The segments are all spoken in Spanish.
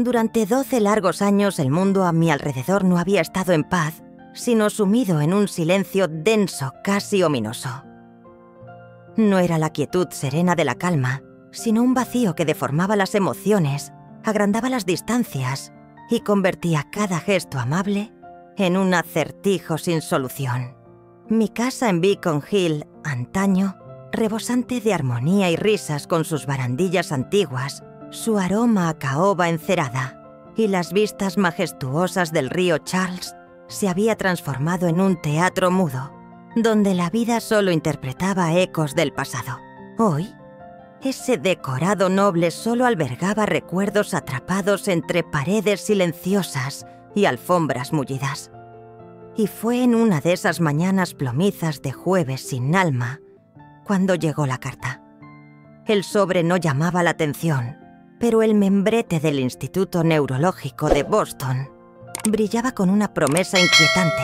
Durante 12 largos años el mundo a mi alrededor no había estado en paz, sino sumido en un silencio denso, casi ominoso. No era la quietud serena de la calma, sino un vacío que deformaba las emociones, agrandaba las distancias y convertía cada gesto amable en un acertijo sin solución. Mi casa en Beacon Hill, antaño, rebosante de armonía y risas con sus barandillas antiguas, su aroma a caoba encerada y las vistas majestuosas del río Charles, se había transformado en un teatro mudo, donde la vida solo interpretaba ecos del pasado. Hoy, ese decorado noble solo albergaba recuerdos atrapados entre paredes silenciosas y alfombras mullidas. Y fue en una de esas mañanas plomizas de jueves sin alma cuando llegó la carta. El sobre no llamaba la atención, pero el membrete del Instituto Neurológico de Boston brillaba con una promesa inquietante.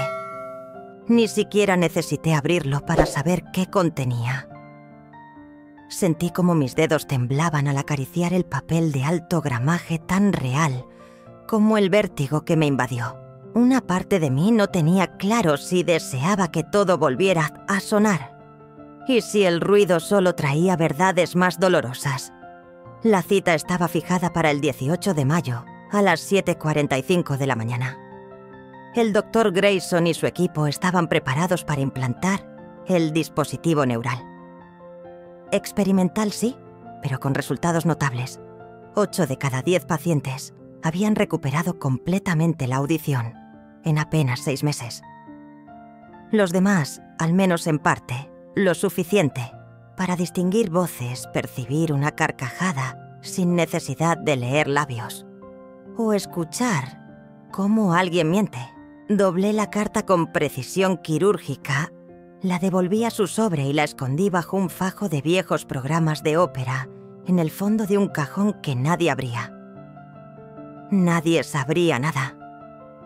Ni siquiera necesité abrirlo para saber qué contenía. Sentí como mis dedos temblaban al acariciar el papel de alto gramaje tan real como el vértigo que me invadió. Una parte de mí no tenía claro si deseaba que todo volviera a sonar y si el ruido solo traía verdades más dolorosas. La cita estaba fijada para el 18 de mayo, a las 7:45 de la mañana. El Dr. Grayson y su equipo estaban preparados para implantar el dispositivo neural. Experimental sí, pero con resultados notables. 8 de cada 10 pacientes habían recuperado completamente la audición en apenas 6 meses. Los demás, al menos en parte, lo suficiente para distinguir voces, percibir una carcajada sin necesidad de leer labios o escuchar cómo alguien miente. Doblé la carta con precisión quirúrgica, la devolví a su sobre y la escondí bajo un fajo de viejos programas de ópera en el fondo de un cajón que nadie abría. Nadie sabría nada,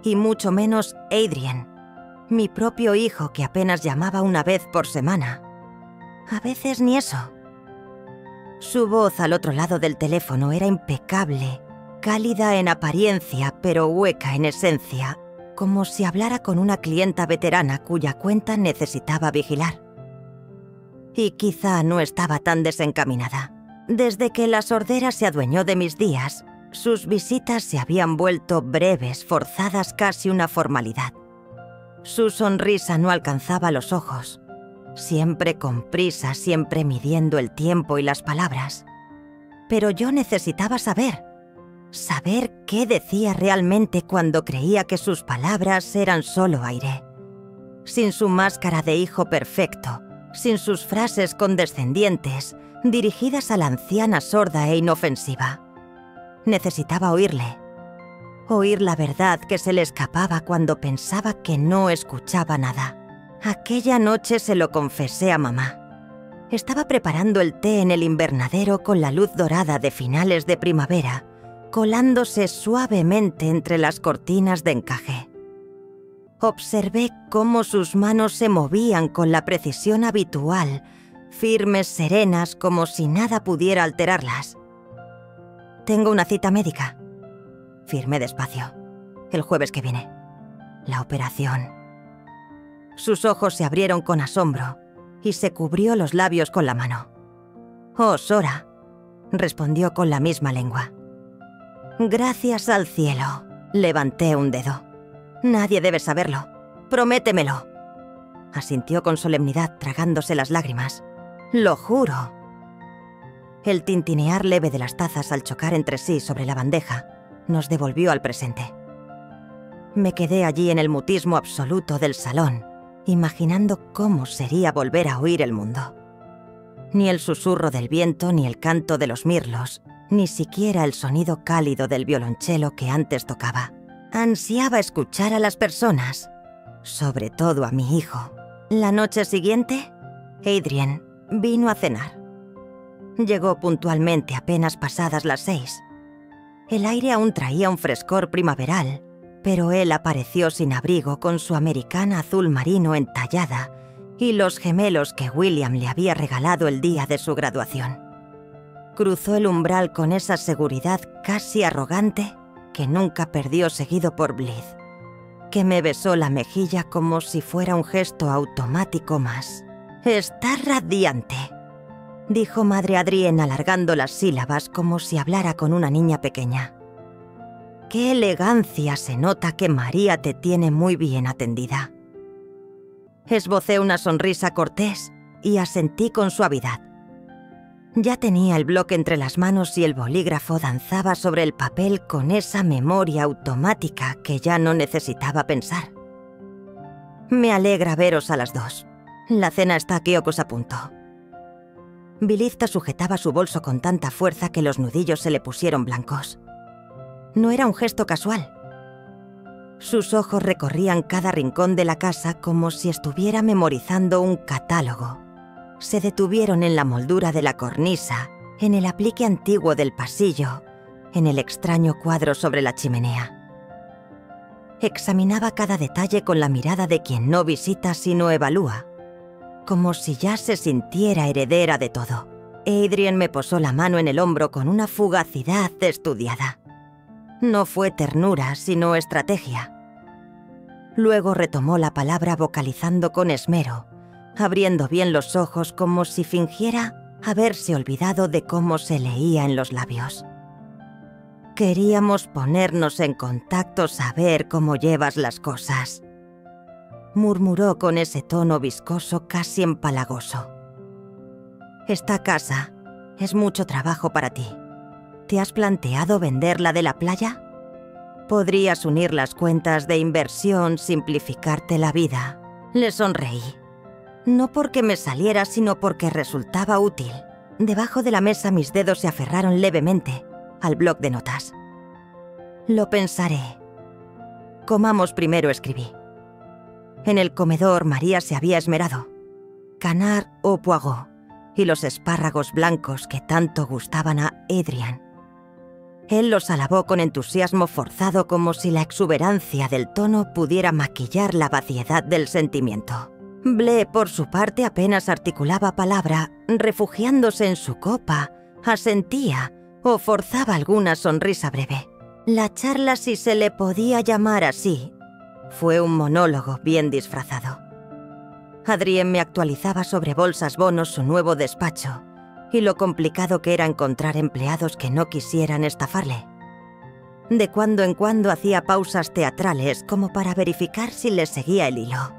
y mucho menos Adrian, mi propio hijo que apenas llamaba una vez por semana. A veces ni eso. Su voz al otro lado del teléfono era impecable, cálida en apariencia pero hueca en esencia, como si hablara con una clienta veterana cuya cuenta necesitaba vigilar. Y quizá no estaba tan desencaminada. Desde que la sordera se adueñó de mis días, sus visitas se habían vuelto breves, forzadas casi una formalidad. Su sonrisa no alcanzaba los ojos, siempre con prisa, siempre midiendo el tiempo y las palabras. Pero yo necesitaba saber qué decía realmente cuando creía que sus palabras eran solo aire. Sin su máscara de hijo perfecto, sin sus frases condescendientes, dirigidas a la anciana sorda e inofensiva. Necesitaba oírle. Oír la verdad que se le escapaba cuando pensaba que no escuchaba nada. Aquella noche se lo confesé a mamá. Estaba preparando el té en el invernadero con la luz dorada de finales de primavera, colándose suavemente entre las cortinas de encaje. Observé cómo sus manos se movían con la precisión habitual, firmes, serenas, como si nada pudiera alterarlas. «Tengo una cita médica», firmé despacio. «El jueves que viene. La operación». Sus ojos se abrieron con asombro y se cubrió los labios con la mano. «Oh, Sora», respondió con la misma lengua. «Gracias al cielo», levanté un dedo. «Nadie debe saberlo. Prométemelo». Asintió con solemnidad, tragándose las lágrimas. «Lo juro». El tintinear leve de las tazas al chocar entre sí sobre la bandeja nos devolvió al presente. Me quedé allí en el mutismo absoluto del salón, imaginando cómo sería volver a oír el mundo. Ni el susurro del viento, ni el canto de los mirlos, ni siquiera el sonido cálido del violonchelo que antes tocaba. Ansiaba escuchar a las personas, sobre todo a mi hijo. La noche siguiente, Adrian vino a cenar. Llegó puntualmente apenas pasadas las 6. El aire aún traía un frescor primaveral, pero él apareció sin abrigo con su americana azul marino entallada y los gemelos que William le había regalado el día de su graduación. Cruzó el umbral con esa seguridad casi arrogante que nunca perdió seguido por Blythe, que me besó la mejilla como si fuera un gesto automático más. «Está radiante», dijo Madre Adrienne alargando las sílabas como si hablara con una niña pequeña. «Qué elegancia se nota que María te tiene muy bien atendida». Esbocé una sonrisa cortés y asentí con suavidad. Ya tenía el bloque entre las manos y el bolígrafo danzaba sobre el papel con esa memoria automática que ya no necesitaba pensar. «Me alegra veros a las dos. La cena está aquí os apunto». Blythe sujetaba su bolso con tanta fuerza que los nudillos se le pusieron blancos. No era un gesto casual. Sus ojos recorrían cada rincón de la casa como si estuviera memorizando un catálogo. Se detuvieron en la moldura de la cornisa, en el aplique antiguo del pasillo, en el extraño cuadro sobre la chimenea. Examinaba cada detalle con la mirada de quien no visita sino evalúa, como si ya se sintiera heredera de todo. Adrienne me posó la mano en el hombro con una fugacidad estudiada. No fue ternura, sino estrategia. Luego retomó la palabra vocalizando con esmero, abriendo bien los ojos como si fingiera haberse olvidado de cómo se leía en los labios. «Queríamos ponernos en contacto, saber cómo llevas las cosas», murmuró con ese tono viscoso casi empalagoso. «Esta casa es mucho trabajo para ti. ¿Te has planteado venderla de la playa? Podrías unir las cuentas de inversión, simplificarte la vida». Le sonreí. No porque me saliera, sino porque resultaba útil. Debajo de la mesa mis dedos se aferraron levemente al bloc de notas. «Lo pensaré. Comamos primero», escribí. En el comedor María se había esmerado. Canard au poireau y los espárragos blancos que tanto gustaban a Adrienne. Él los alabó con entusiasmo forzado como si la exuberancia del tono pudiera maquillar la vaciedad del sentimiento. Blé, por su parte, apenas articulaba palabra, refugiándose en su copa, asentía o forzaba alguna sonrisa breve. La charla, si se le podía llamar así, fue un monólogo bien disfrazado. Adrienne me actualizaba sobre bolsas bonos su nuevo despacho y lo complicado que era encontrar empleados que no quisieran estafarle. De cuando en cuando hacía pausas teatrales como para verificar si le seguía el hilo.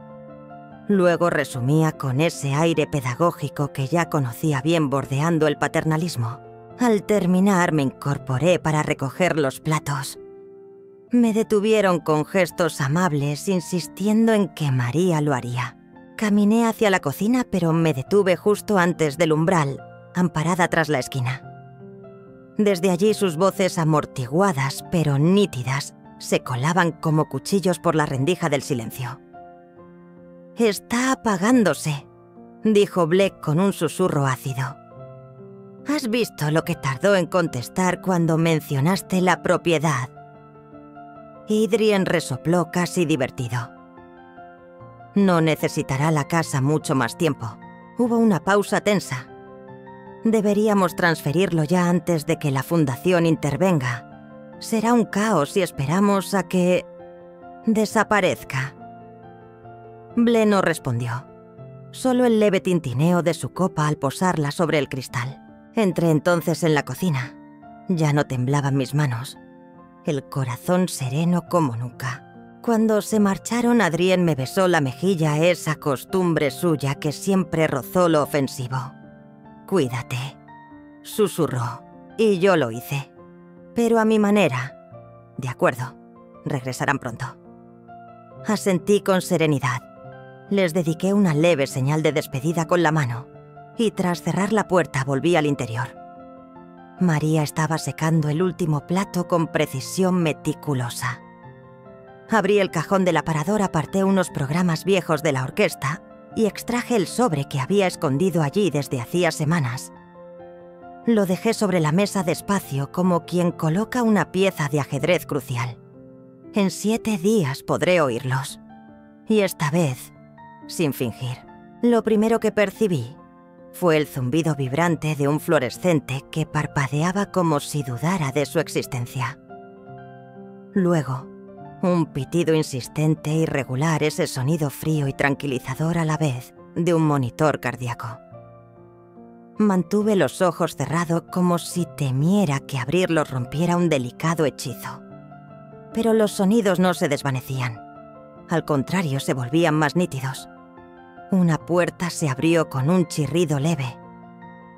Luego resumía con ese aire pedagógico que ya conocía bien bordeando el paternalismo. Al terminar me incorporé para recoger los platos. Me detuvieron con gestos amables, insistiendo en que María lo haría. Caminé hacia la cocina, pero me detuve justo antes del umbral, amparada tras la esquina. Desde allí sus voces amortiguadas, pero nítidas, se colaban como cuchillos por la rendija del silencio. «Está apagándose», dijo Blake con un susurro ácido. «¿Has visto lo que tardó en contestar cuando mencionaste la propiedad?» Adrienne resopló casi divertido. «No necesitará la casa mucho más tiempo». Hubo una pausa tensa. «Deberíamos transferirlo ya antes de que la fundación intervenga. Será un caos si esperamos a que desaparezca». Blé no respondió. Solo el leve tintineo de su copa al posarla sobre el cristal. Entré entonces en la cocina. Ya no temblaban mis manos. El corazón sereno como nunca. Cuando se marcharon, Adrienne me besó la mejilla, esa costumbre suya que siempre rozó lo ofensivo. «Cuídate», susurró, y yo lo hice. Pero a mi manera. «De acuerdo, regresarán pronto». Asentí con serenidad. Les dediqué una leve señal de despedida con la mano, y tras cerrar la puerta volví al interior. María estaba secando el último plato con precisión meticulosa. Abrí el cajón del aparador, aparté unos programas viejos de la orquesta y extraje el sobre que había escondido allí desde hacía semanas. Lo dejé sobre la mesa despacio como quien coloca una pieza de ajedrez crucial. En 7 días podré oírlos. Y esta vez, sin fingir. Lo primero que percibí fue el zumbido vibrante de un fluorescente que parpadeaba como si dudara de su existencia. Luego, un pitido insistente e irregular, ese sonido frío y tranquilizador a la vez de un monitor cardíaco. Mantuve los ojos cerrados como si temiera que abrirlos rompiera un delicado hechizo. Pero los sonidos no se desvanecían. Al contrario, se volvían más nítidos. Una puerta se abrió con un chirrido leve.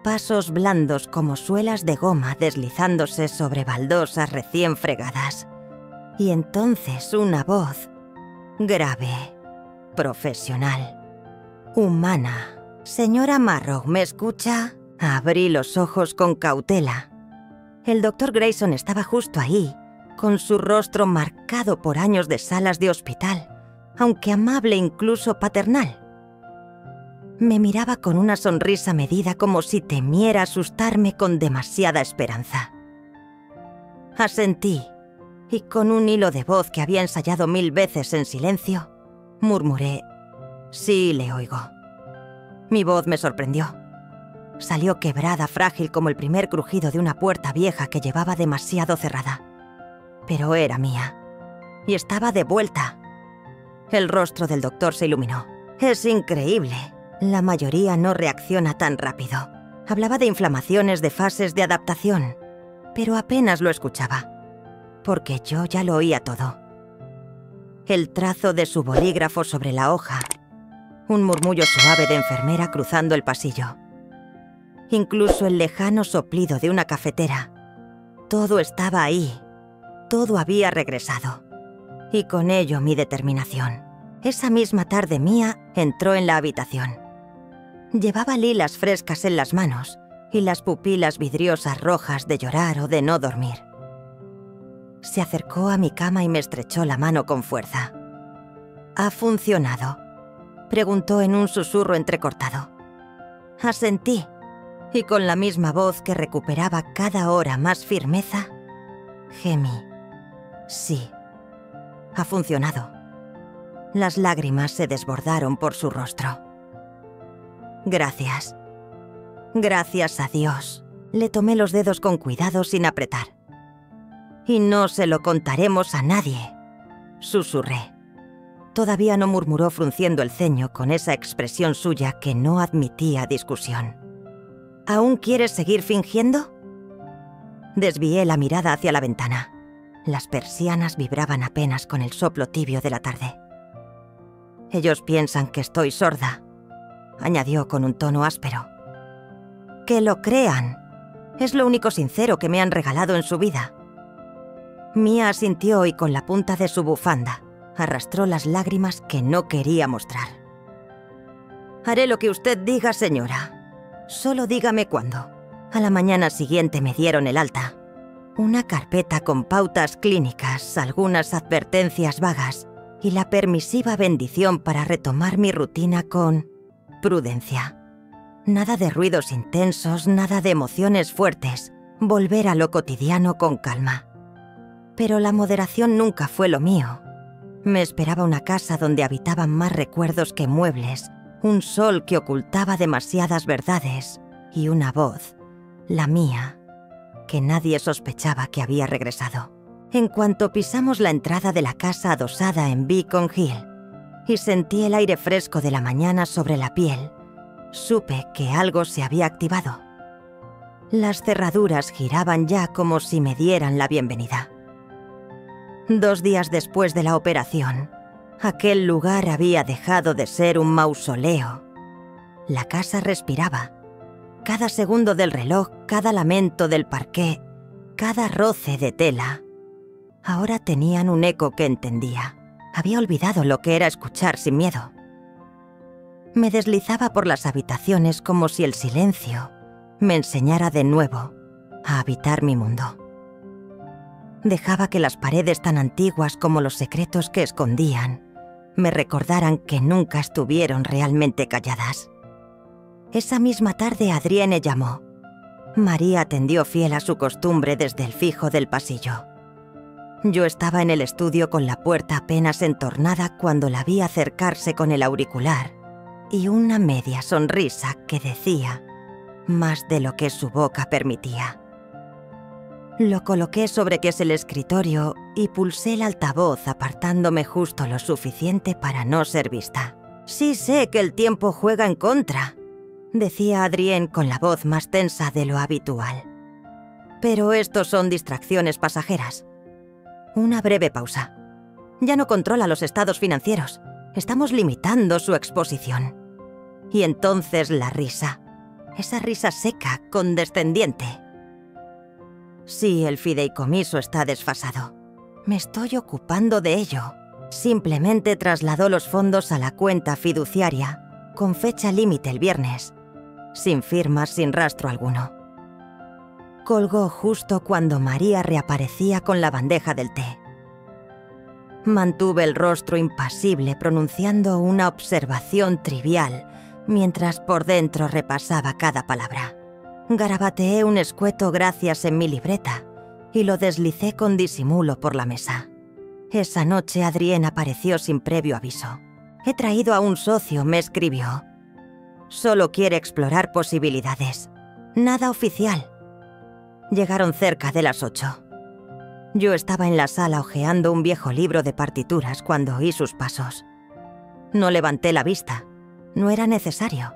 Pasos blandos como suelas de goma deslizándose sobre baldosas recién fregadas. Y entonces una voz grave, profesional, humana. «Señora Marrow, ¿me escucha?» Abrí los ojos con cautela. El Dr. Grayson estaba justo ahí, con su rostro marcado por años de salas de hospital, aunque amable, incluso paternal. Me miraba con una sonrisa medida como si temiera asustarme con demasiada esperanza. Asentí, y con un hilo de voz que había ensayado 1000 veces en silencio, murmuré: «Sí, le oigo». Mi voz me sorprendió. Salió quebrada, frágil como el primer crujido de una puerta vieja que llevaba demasiado cerrada. Pero era mía. Y estaba de vuelta. El rostro del doctor se iluminó. «Es increíble. La mayoría no reacciona tan rápido». Hablaba de inflamaciones, de fases de adaptación, pero apenas lo escuchaba, porque yo ya lo oía todo. El trazo de su bolígrafo sobre la hoja, un murmullo suave de enfermera cruzando el pasillo. Incluso el lejano soplido de una cafetera. Todo estaba ahí. Todo había regresado. Y con ello mi determinación. Esa misma tarde Mia entró en la habitación. Llevaba lilas frescas en las manos y las pupilas vidriosas rojas de llorar o de no dormir. Se acercó a mi cama y me estrechó la mano con fuerza. «¿Ha funcionado?», preguntó en un susurro entrecortado. Asentí, y con la misma voz que recuperaba cada hora más firmeza, gemí: «Sí, ha funcionado». Las lágrimas se desbordaron por su rostro. «Gracias. Gracias a Dios». Le tomé los dedos con cuidado sin apretar. «Y no se lo contaremos a nadie», susurré. Todavía no murmuró frunciendo el ceño con esa expresión suya que no admitía discusión. «¿Aún quieres seguir fingiendo?». Desvié la mirada hacia la ventana. Las persianas vibraban apenas con el soplo tibio de la tarde. «Ellos piensan que estoy sorda», añadió con un tono áspero. «Que lo crean. Es lo único sincero que me han regalado en su vida». Mia asintió y con la punta de su bufanda arrastró las lágrimas que no quería mostrar. «Haré lo que usted diga, señora. Solo dígame cuándo». A la mañana siguiente me dieron el alta. Una carpeta con pautas clínicas, algunas advertencias vagas y la permisiva bendición para retomar mi rutina con prudencia. Nada de ruidos intensos, nada de emociones fuertes. Volver a lo cotidiano con calma. Pero la moderación nunca fue lo mío. Me esperaba una casa donde habitaban más recuerdos que muebles, un sol que ocultaba demasiadas verdades y una voz, la mía, que nadie sospechaba que había regresado. En cuanto pisamos la entrada de la casa adosada en Beacon Hill y sentí el aire fresco de la mañana sobre la piel, supe que algo se había activado. Las cerraduras giraban ya como si me dieran la bienvenida. 2 días después de la operación, aquel lugar había dejado de ser un mausoleo. La casa respiraba. Cada segundo del reloj, cada lamento del parqué, cada roce de tela, ahora tenían un eco que entendía. Había olvidado lo que era escuchar sin miedo. Me deslizaba por las habitaciones como si el silencio me enseñara de nuevo a habitar mi mundo. Dejaba que las paredes tan antiguas como los secretos que escondían me recordaran que nunca estuvieron realmente calladas. Esa misma tarde Adrienne llamó. María atendió fiel a su costumbre desde el fijo del pasillo. Yo estaba en el estudio con la puerta apenas entornada cuando la vi acercarse con el auricular y una media sonrisa que decía más de lo que su boca permitía. Lo coloqué sobre que es el escritorio y pulsé el altavoz apartándome justo lo suficiente para no ser vista. «Sí sé que el tiempo juega en contra», decía Adrienne con la voz más tensa de lo habitual. «Pero estos son distracciones pasajeras». Una breve pausa. «Ya no controla los estados financieros. Estamos limitando su exposición». Y entonces la risa. Esa risa seca, condescendiente. «Sí, el fideicomiso está desfasado. Me estoy ocupando de ello». Simplemente trasladó los fondos a la cuenta fiduciaria, con fecha límite el viernes, sin firmas, sin rastro alguno. Colgó justo cuando María reaparecía con la bandeja del té. Mantuve el rostro impasible pronunciando una observación trivial, mientras por dentro repasaba cada palabra. Garabateé un escueto gracias en mi libreta y lo deslicé con disimulo por la mesa. Esa noche Adrienne apareció sin previo aviso. «He traído a un socio», me escribió. «Solo quiere explorar posibilidades. Nada oficial». Llegaron cerca de las 8. Yo estaba en la sala hojeando un viejo libro de partituras cuando oí sus pasos. No levanté la vista. No era necesario.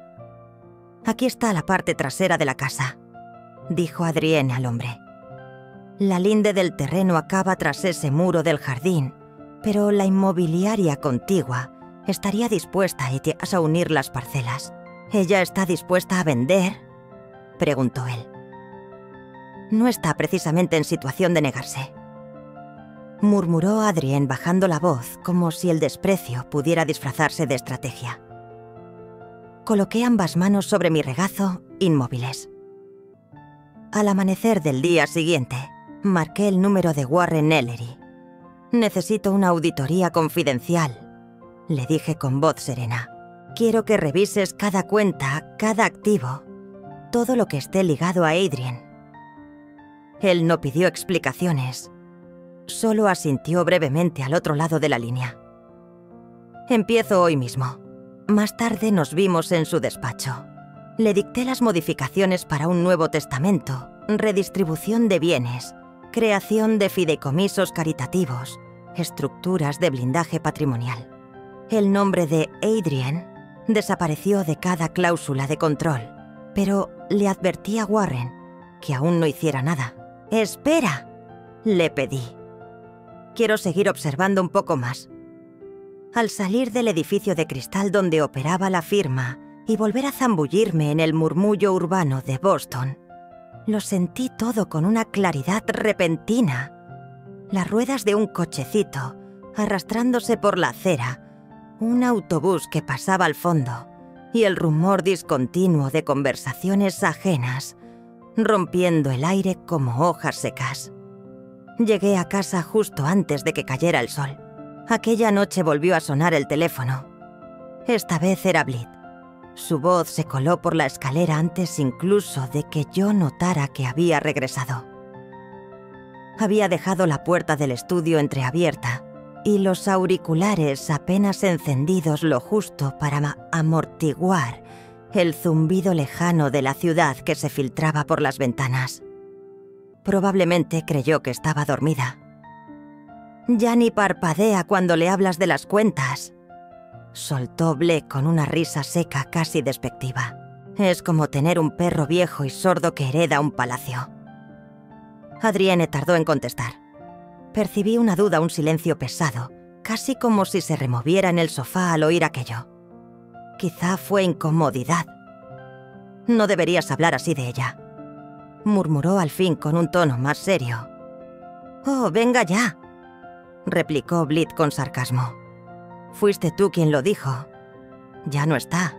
«Aquí está la parte trasera de la casa», dijo Adrienne al hombre. La linde del terreno acaba tras ese muro del jardín, pero la inmobiliaria contigua estaría dispuesta a unir las parcelas. «¿Ella está dispuesta a vender?», preguntó él. «No está precisamente en situación de negarse», murmuró Adrienne bajando la voz como si el desprecio pudiera disfrazarse de estrategia. Coloqué ambas manos sobre mi regazo, inmóviles. Al amanecer del día siguiente, marqué el número de Warren Ellery. «Necesito una auditoría confidencial», le dije con voz serena. «Quiero que revises cada cuenta, cada activo, todo lo que esté ligado a Adrienne». Él no pidió explicaciones, solo asintió brevemente al otro lado de la línea. «Empiezo hoy mismo». Más tarde nos vimos en su despacho. Le dicté las modificaciones para un nuevo testamento, redistribución de bienes, creación de fideicomisos caritativos, estructuras de blindaje patrimonial. El nombre de Adrienne desapareció de cada cláusula de control, pero le advertí a Warren que aún no hiciera nada. «¡Espera!», le pedí. «Quiero seguir observando un poco más». Al salir del edificio de cristal donde operaba la firma y volver a zambullirme en el murmullo urbano de Boston, lo sentí todo con una claridad repentina. Las ruedas de un cochecito arrastrándose por la acera, un autobús que pasaba al fondo y el rumor discontinuo de conversaciones ajenas, rompiendo el aire como hojas secas. Llegué a casa justo antes de que cayera el sol. Aquella noche volvió a sonar el teléfono. Esta vez era Blythe. Su voz se coló por la escalera antes incluso de que yo notara que había regresado. Había dejado la puerta del estudio entreabierta y los auriculares apenas encendidos lo justo para amortiguar el zumbido lejano de la ciudad que se filtraba por las ventanas. Probablemente creyó que estaba dormida. «Ya ni parpadea cuando le hablas de las cuentas», soltó Blake con una risa seca casi despectiva. «Es como tener un perro viejo y sordo que hereda un palacio». Adrienne tardó en contestar. Percibí una duda, un silencio pesado, casi como si se removiera en el sofá al oír aquello. Quizá fue incomodidad. «No deberías hablar así de ella», murmuró al fin con un tono más serio. «Oh, venga ya», replicó Blythe con sarcasmo. «Fuiste tú quien lo dijo. Ya no está.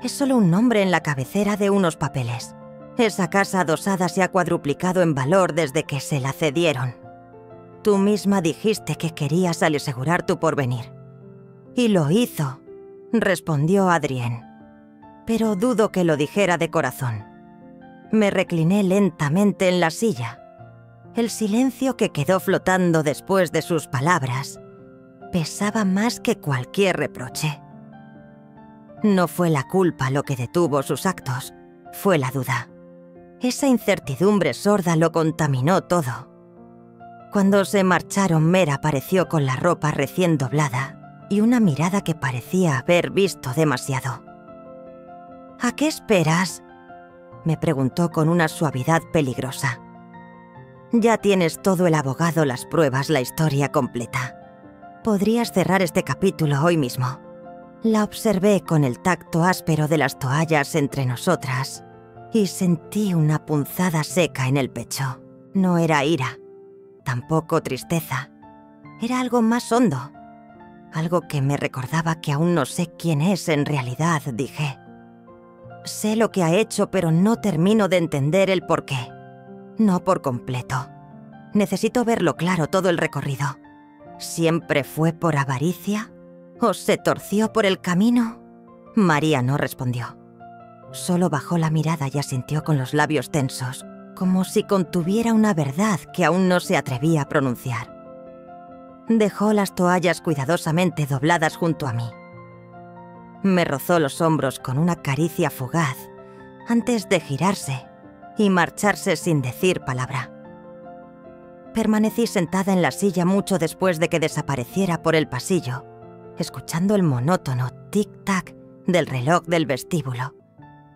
Es solo un nombre en la cabecera de unos papeles. Esa casa adosada se ha cuadruplicado en valor desde que se la cedieron. Tú misma dijiste que querías asegurar tu porvenir. Y lo hizo», respondió Adrienne. «Pero dudo que lo dijera de corazón». Me recliné lentamente en la silla. El silencio que quedó flotando después de sus palabras pesaba más que cualquier reproche. No fue la culpa lo que detuvo sus actos, fue la duda. Esa incertidumbre sorda lo contaminó todo. Cuando se marcharon, Mer apareció con la ropa recién doblada y una mirada que parecía haber visto demasiado. «¿A qué esperas?», me preguntó con una suavidad peligrosa. «Ya tienes todo el abogado, las pruebas, la historia completa. Podrías cerrar este capítulo hoy mismo». La observé con el tacto áspero de las toallas entre nosotras y sentí una punzada seca en el pecho. No era ira, tampoco tristeza. Era algo más hondo. Algo que me recordaba que aún no sé quién es en realidad, dije. Sé lo que ha hecho, pero no termino de entender el porqué. No por completo. Necesito verlo claro todo el recorrido. ¿Siempre fue por avaricia? ¿O se torció por el camino? María no respondió. Solo bajó la mirada y asintió con los labios tensos, como si contuviera una verdad que aún no se atrevía a pronunciar. Dejó las toallas cuidadosamente dobladas junto a mí. Me rozó los hombros con una caricia fugaz antes de girarse y marcharse sin decir palabra. Permanecí sentada en la silla mucho después de que desapareciera por el pasillo, escuchando el monótono tic-tac del reloj del vestíbulo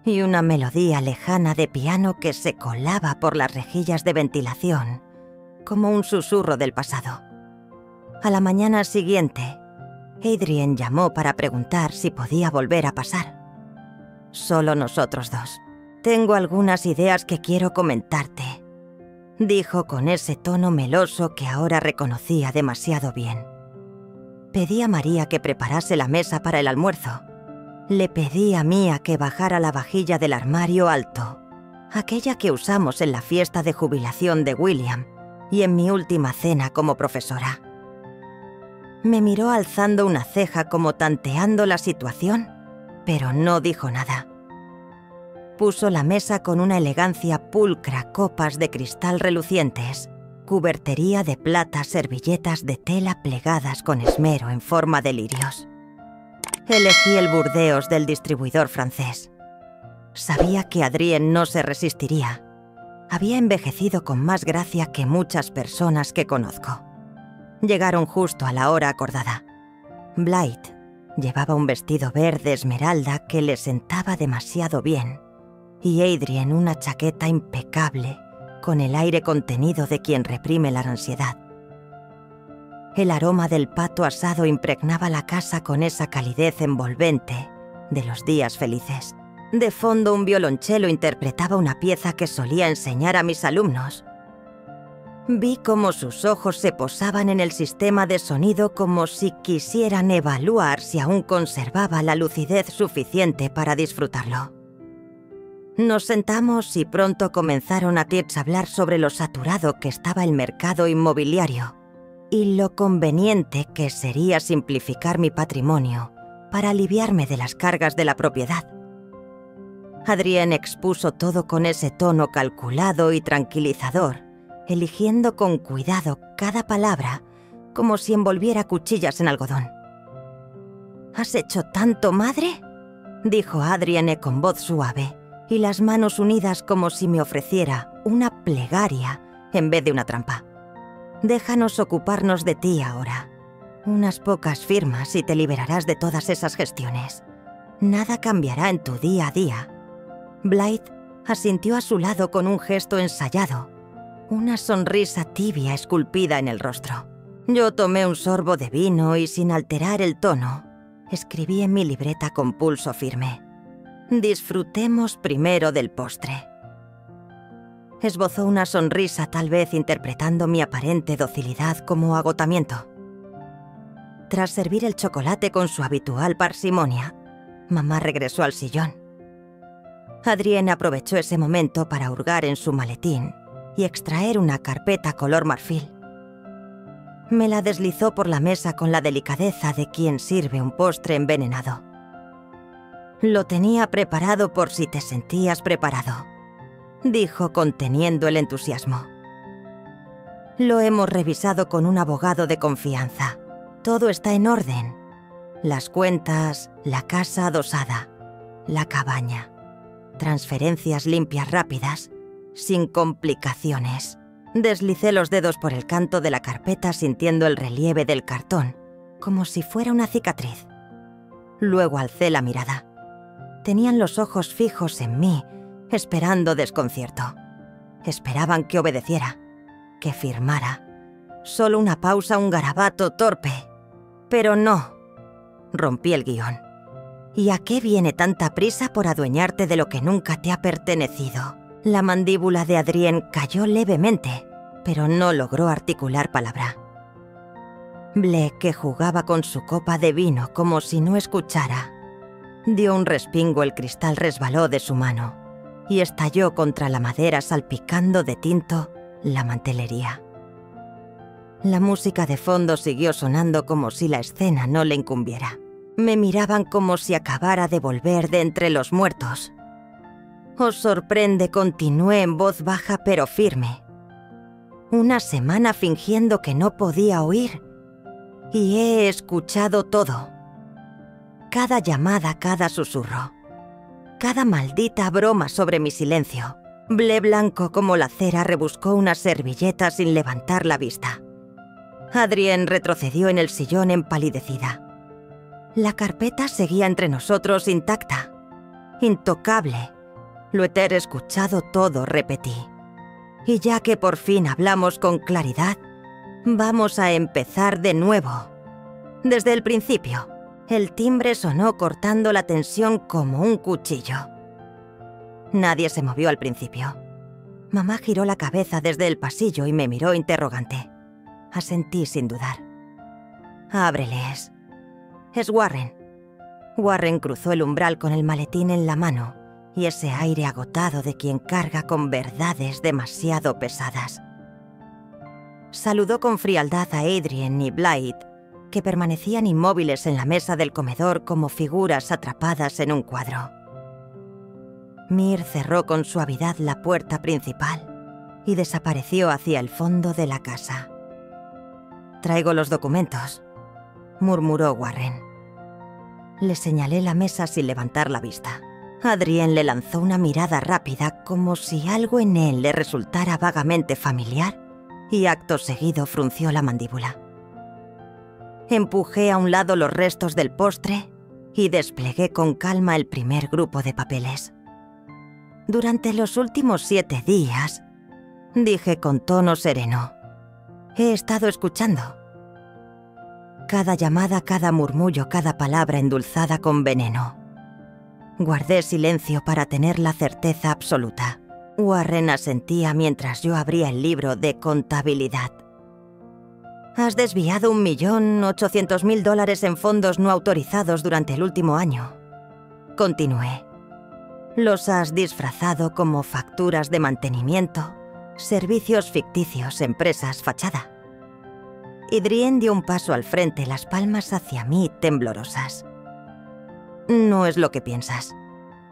y una melodía lejana de piano que se colaba por las rejillas de ventilación, como un susurro del pasado. A la mañana siguiente, Adrien llamó para preguntar si podía volver a pasar. Solo nosotros dos. «Tengo algunas ideas que quiero comentarte», dijo con ese tono meloso que ahora reconocía demasiado bien. Pedí a María que preparase la mesa para el almuerzo. Le pedí a Mía que bajara la vajilla del armario alto, aquella que usamos en la fiesta de jubilación de William y en mi última cena como profesora. Me miró alzando una ceja como tanteando la situación, pero no dijo nada. Puso la mesa con una elegancia pulcra, copas de cristal relucientes, cubertería de plata, servilletas de tela plegadas con esmero en forma de lirios. Elegí el Burdeos del distribuidor francés. Sabía que Adrien no se resistiría. Había envejecido con más gracia que muchas personas que conozco. Llegaron justo a la hora acordada. Blythe llevaba un vestido verde esmeralda que le sentaba demasiado bien, y Adrien una chaqueta impecable, con el aire contenido de quien reprime la ansiedad. El aroma del pato asado impregnaba la casa con esa calidez envolvente de los días felices. De fondo, un violonchelo interpretaba una pieza que solía enseñar a mis alumnos. Vi cómo sus ojos se posaban en el sistema de sonido como si quisieran evaluar si aún conservaba la lucidez suficiente para disfrutarlo. Nos sentamos y pronto comenzaron a hablar sobre lo saturado que estaba el mercado inmobiliario y lo conveniente que sería simplificar mi patrimonio para aliviarme de las cargas de la propiedad. Adrien expuso todo con ese tono calculado y tranquilizador, eligiendo con cuidado cada palabra como si envolviera cuchillas en algodón. «¿Has hecho tanto, madre?», dijo Adrien con voz suave y las manos unidas como si me ofreciera una plegaria en vez de una trampa. «Déjanos ocuparnos de ti ahora. Unas pocas firmas y te liberarás de todas esas gestiones. Nada cambiará en tu día a día». Blythe asintió a su lado con un gesto ensayado, una sonrisa tibia esculpida en el rostro. Yo tomé un sorbo de vino y, sin alterar el tono, escribí en mi libreta con pulso firme: «Disfrutemos primero del postre». Esbozó una sonrisa, tal vez interpretando mi aparente docilidad como agotamiento. Tras servir el chocolate con su habitual parsimonia, mamá regresó al sillón. Adrien aprovechó ese momento para hurgar en su maletín y extraer una carpeta color marfil. Me la deslizó por la mesa con la delicadeza de quien sirve un postre envenenado. «Lo tenía preparado por si te sentías preparado», dijo conteniendo el entusiasmo. «Lo hemos revisado con un abogado de confianza. Todo está en orden. Las cuentas, la casa adosada, la cabaña, transferencias limpias rápidas sin complicaciones. Deslicé los dedos por el canto de la carpeta sintiendo el relieve del cartón, como si fuera una cicatriz. Luego alcé la mirada. Tenían los ojos fijos en mí, esperando desconcierto. Esperaban que obedeciera, que firmara. Solo una pausa, un garabato torpe. Pero no. Rompí el guión. ¿Y a qué viene tanta prisa por adueñarte de lo que nunca te ha pertenecido? La mandíbula de Adrien cayó levemente, pero no logró articular palabra. Blake, que jugaba con su copa de vino como si no escuchara, dio un respingo, el cristal resbaló de su mano y estalló contra la madera salpicando de tinto la mantelería. La música de fondo siguió sonando como si la escena no le incumbiera. Me miraban como si acabara de volver de entre los muertos. «Os sorprende», continué en voz baja pero firme. «Una semana fingiendo que no podía oír y he escuchado todo. Cada llamada, cada susurro, cada maldita broma sobre mi silencio». Blé, blanco como la cera, rebuscó una servilleta sin levantar la vista. Adrien retrocedió en el sillón empalidecida. La carpeta seguía entre nosotros intacta, intocable. Lo he escuchado todo, repetí. Y ya que por fin hablamos con claridad, vamos a empezar de nuevo. Desde el principio, el timbre sonó cortando la tensión como un cuchillo. Nadie se movió al principio. Mamá giró la cabeza desde el pasillo y me miró interrogante. Asentí sin dudar. «Ábreles». «Es Warren». Warren cruzó el umbral con el maletín en la mano y ese aire agotado de quien carga con verdades demasiado pesadas. Saludó con frialdad a Adrien y Blythe, que permanecían inmóviles en la mesa del comedor como figuras atrapadas en un cuadro. Mir cerró con suavidad la puerta principal y desapareció hacia el fondo de la casa. «Traigo los documentos», murmuró Warren. Le señalé la mesa sin levantar la vista. Adrien le lanzó una mirada rápida como si algo en él le resultara vagamente familiar y acto seguido frunció la mandíbula. Empujé a un lado los restos del postre y desplegué con calma el primer grupo de papeles. «Durante los últimos 7 días», dije con tono sereno, «he estado escuchando. Cada llamada, cada murmullo, cada palabra endulzada con veneno. Guardé silencio para tener la certeza absoluta». Warren asentía mientras yo abría el libro de contabilidad. «Has desviado $1.800.000 en fondos no autorizados durante el último año», continué. «Los has disfrazado como facturas de mantenimiento, servicios ficticios, empresas fachada». Adrien dio un paso al frente, las palmas hacia mí temblorosas. «No es lo que piensas.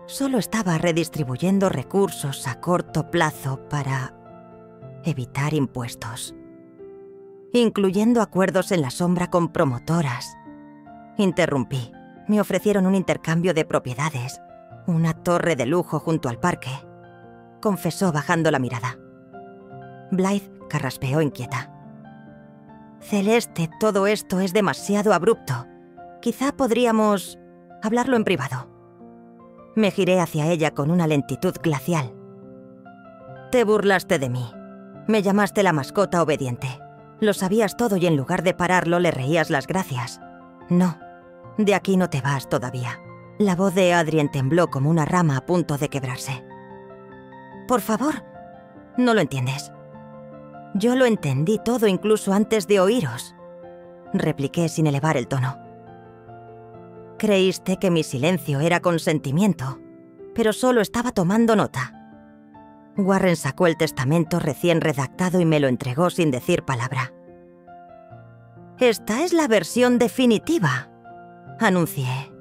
Solo estaba redistribuyendo recursos a corto plazo para evitar impuestos, incluyendo acuerdos en la sombra con promotoras». Interrumpí. Me ofrecieron un intercambio de propiedades, una torre de lujo junto al parque, confesó bajando la mirada. Blythe carraspeó inquieta. «Celeste, todo esto es demasiado abrupto. Quizá podríamos hablarlo en privado». Me giré hacia ella con una lentitud glacial. «Te burlaste de mí. Me llamaste la mascota obediente. Lo sabías todo y en lugar de pararlo le reías las gracias. No, de aquí no te vas todavía». La voz de Adrien tembló como una rama a punto de quebrarse. «Por favor, no lo entiendes». «Yo lo entendí todo incluso antes de oíros», repliqué sin elevar el tono. «Creíste que mi silencio era consentimiento, pero solo estaba tomando nota». Warren sacó el testamento recién redactado y me lo entregó sin decir palabra. «Esta es la versión definitiva», anuncié.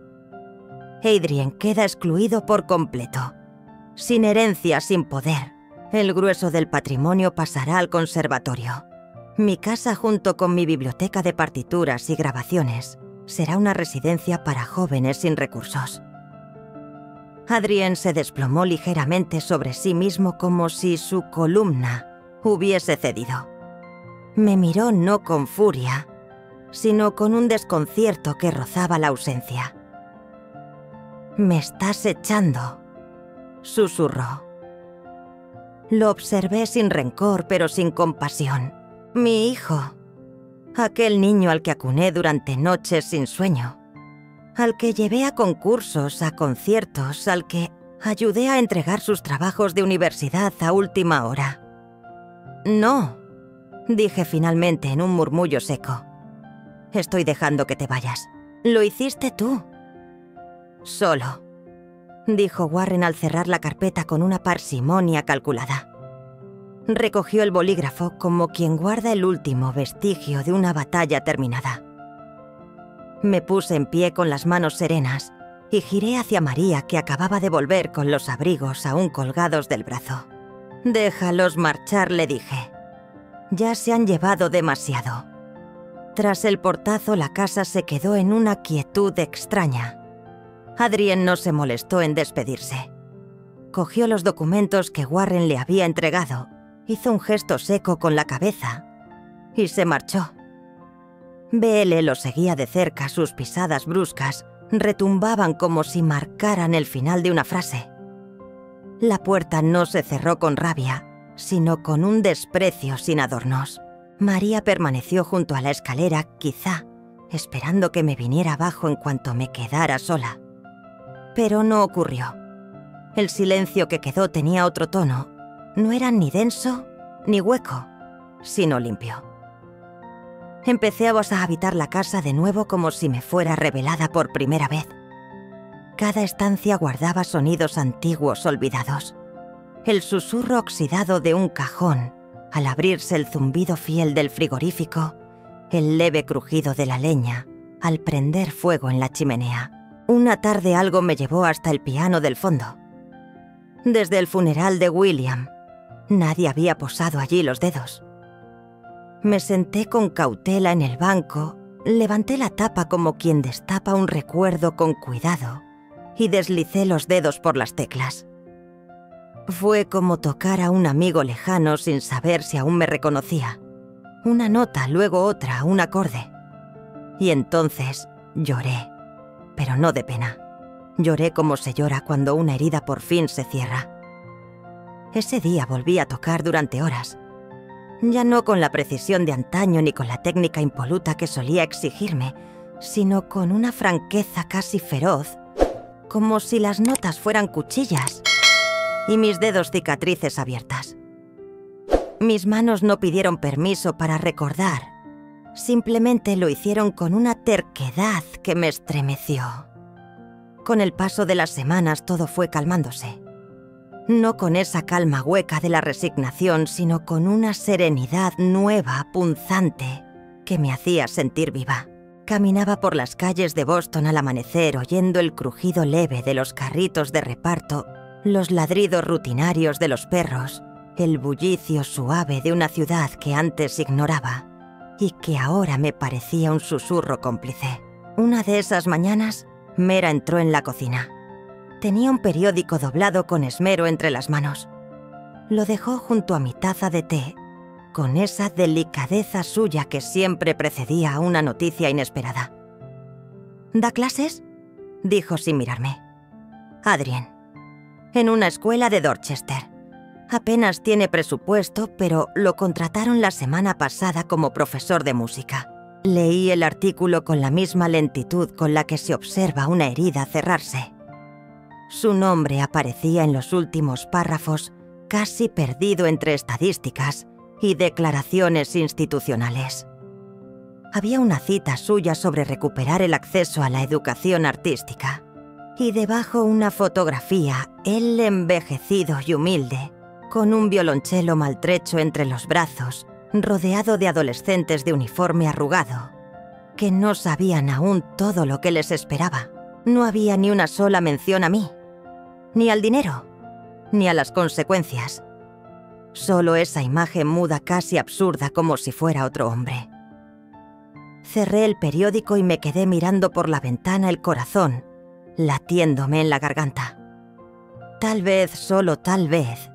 «Adrien queda excluido por completo. Sin herencia, sin poder. El grueso del patrimonio pasará al conservatorio. Mi casa, junto con mi biblioteca de partituras y grabaciones, será una residencia para jóvenes sin recursos». Adrien se desplomó ligeramente sobre sí mismo como si su columna hubiese cedido. Me miró no con furia, sino con un desconcierto que rozaba la ausencia. «Me estás echando», susurró. Lo observé sin rencor, pero sin compasión. Mi hijo. Aquel niño al que acuné durante noches sin sueño. Al que llevé a concursos, a conciertos, al que ayudé a entregar sus trabajos de universidad a última hora. «No», dije finalmente en un murmullo seco. «Estoy dejando que te vayas. Lo hiciste tú». «Solo», dijo Warren al cerrar la carpeta con una parsimonia calculada. Recogió el bolígrafo como quien guarda el último vestigio de una batalla terminada. Me puse en pie con las manos serenas y giré hacia María, que acababa de volver con los abrigos aún colgados del brazo. «Déjalos marchar», le dije. «Ya se han llevado demasiado». Tras el portazo, la casa se quedó en una quietud extraña. Adrien no se molestó en despedirse. Cogió los documentos que Warren le había entregado, hizo un gesto seco con la cabeza y se marchó. BL lo seguía de cerca. Sus pisadas bruscas retumbaban como si marcaran el final de una frase. La puerta no se cerró con rabia, sino con un desprecio sin adornos. María permaneció junto a la escalera, quizá esperando que me viniera abajo en cuanto me quedara sola. Pero no ocurrió. El silencio que quedó tenía otro tono. No era ni denso ni hueco, sino limpio. Empecé a habitar la casa de nuevo como si me fuera revelada por primera vez. Cada estancia guardaba sonidos antiguos olvidados. El susurro oxidado de un cajón, al abrirse el zumbido fiel del frigorífico, el leve crujido de la leña, al prender fuego en la chimenea. Una tarde algo me llevó hasta el piano del fondo. Desde el funeral de William, nadie había posado allí los dedos. Me senté con cautela en el banco, levanté la tapa como quien destapa un recuerdo con cuidado y deslicé los dedos por las teclas. Fue como tocar a un amigo lejano sin saber si aún me reconocía. Una nota, luego otra, un acorde. Y entonces lloré, pero no de pena. Lloré como se llora cuando una herida por fin se cierra. Ese día volví a tocar durante horas. Ya no con la precisión de antaño ni con la técnica impoluta que solía exigirme, sino con una franqueza casi feroz, como si las notas fueran cuchillas y mis dedos cicatrices abiertas. Mis manos no pidieron permiso para recordar, simplemente lo hicieron con una terquedad que me estremeció. Con el paso de las semanas todo fue calmándose. No con esa calma hueca de la resignación, sino con una serenidad nueva, punzante, que me hacía sentir viva. Caminaba por las calles de Boston al amanecer, oyendo el crujido leve de los carritos de reparto, los ladridos rutinarios de los perros, el bullicio suave de una ciudad que antes ignoraba y que ahora me parecía un susurro cómplice. Una de esas mañanas, Mera entró en la cocina. Tenía un periódico doblado con esmero entre las manos. Lo dejó junto a mi taza de té, con esa delicadeza suya que siempre precedía a una noticia inesperada. «¿Da clases?», dijo sin mirarme. «Adrien. En una escuela de Dorchester. Apenas tiene presupuesto, pero lo contrataron la semana pasada como profesor de música». Leí el artículo con la misma lentitud con la que se observa una herida cerrarse. Su nombre aparecía en los últimos párrafos, casi perdido entre estadísticas y declaraciones institucionales. Había una cita suya sobre recuperar el acceso a la educación artística, y debajo una fotografía, él envejecido y humilde, con un violonchelo maltrecho entre los brazos, rodeado de adolescentes de uniforme arrugado, que no sabían aún todo lo que les esperaba. No había ni una sola mención a mí, ni al dinero, ni a las consecuencias. Solo esa imagen muda, casi absurda, como si fuera otro hombre. Cerré el periódico y me quedé mirando por la ventana, el corazón latiéndome en la garganta. Tal vez, solo tal vez,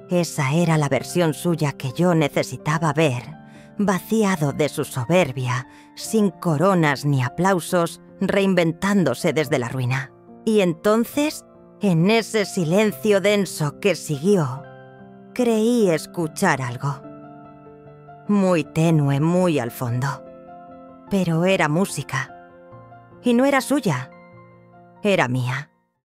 esa era la versión suya que yo necesitaba ver, vaciado de su soberbia, sin coronas ni aplausos, reinventándose desde la ruina. Y entonces, en ese silencio denso que siguió, creí escuchar algo. Muy tenue, muy al fondo. Pero era música. Y no era suya, era mía.